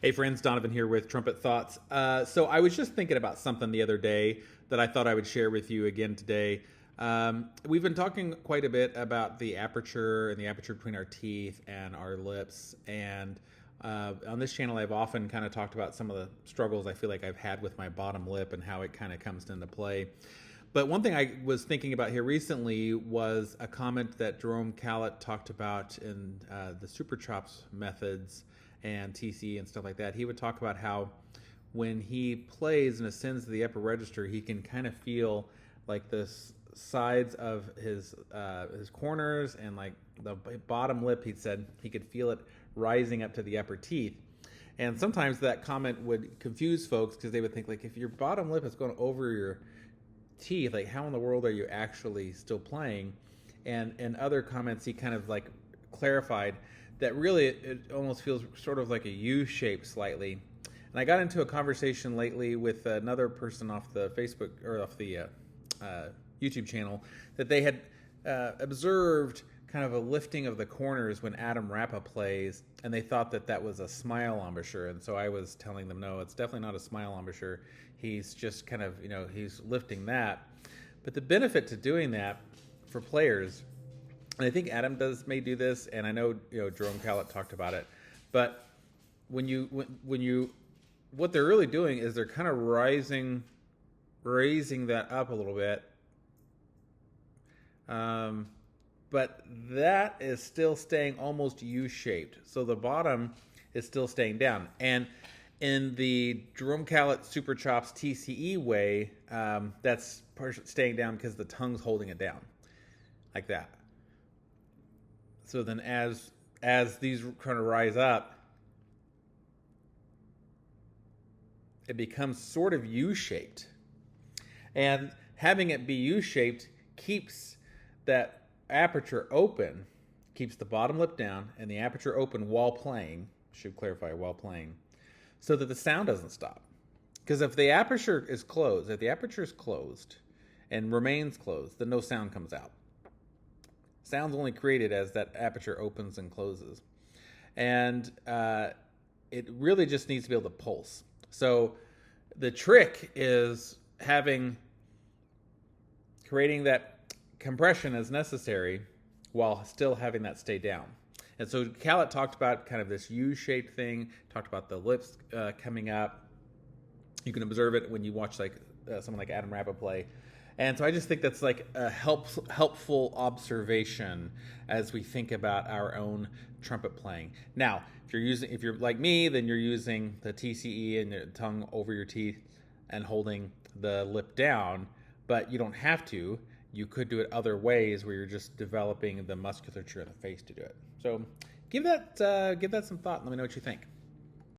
Hey friends, Donovan here with Trumpet Thoughts. So I was just thinking about something the other day that I thought I would share with you again today. We've been talking quite a bit about the aperture and the aperture between our teeth and our lips. And on this channel, I've often kind of talked about some of the struggles I feel like I've had with my bottom lip and how it kind of comes into play. But one thing I was thinking about here recently was a comment that Jerome Callet talked about in the Super Chops methods and TC and stuff like that. He would talk about how when he plays and ascends to the upper register, he can kind of feel like the sides of his corners and like the bottom lip. He said he could feel it rising up to the upper teeth. And sometimes that comment would confuse folks because they would think, like, if your bottom lip is going over your teeth, like, how in the world are you actually still playing? And in other comments, he kind of like clarified that really it almost feels sort of like a U shape slightly. And I got into a conversation lately with another person off the Facebook or off the YouTube channel that they had observed kind of a lifting of the corners when Adam Rapa plays, and they thought that that was a smile embouchure. And so I was telling them, no, it's definitely not a smile embouchure. He's just kind of, he's lifting that. But the benefit to doing that for players, and I think Adam may do this, and I know Jerome Callet talked about it. But when you what they're really doing is they're kind of raising that up a little bit, but that is still staying almost U-shaped. So the bottom is still staying down, and in the Jerome Callet Super Chops TCE way, that's staying down because the tongue's holding it down, like that. So then as these kind of rise up, it becomes sort of U-shaped. And having it be U-shaped keeps that aperture open, keeps the bottom lip down and the aperture open while playing, should clarify, while playing, so that the sound doesn't stop. Because if the aperture is closed, and remains closed, then no sound comes out. Sound's only created as that aperture opens and closes. And it really just needs to be able to pulse. So the trick is creating that compression as necessary while still having that stay down. And so Callet talked about kind of this U-shaped thing, talked about the lips coming up. You can observe it when you watch someone like Adam Rapa play. And so I just think that's like a helpful observation as we think about our own trumpet playing. Now, if you're like me, then you're using the TCE and your tongue over your teeth and holding the lip down, but you don't have to. You could do it other ways where you're just developing the musculature in the face to do it. So give that some thought and let me know what you think.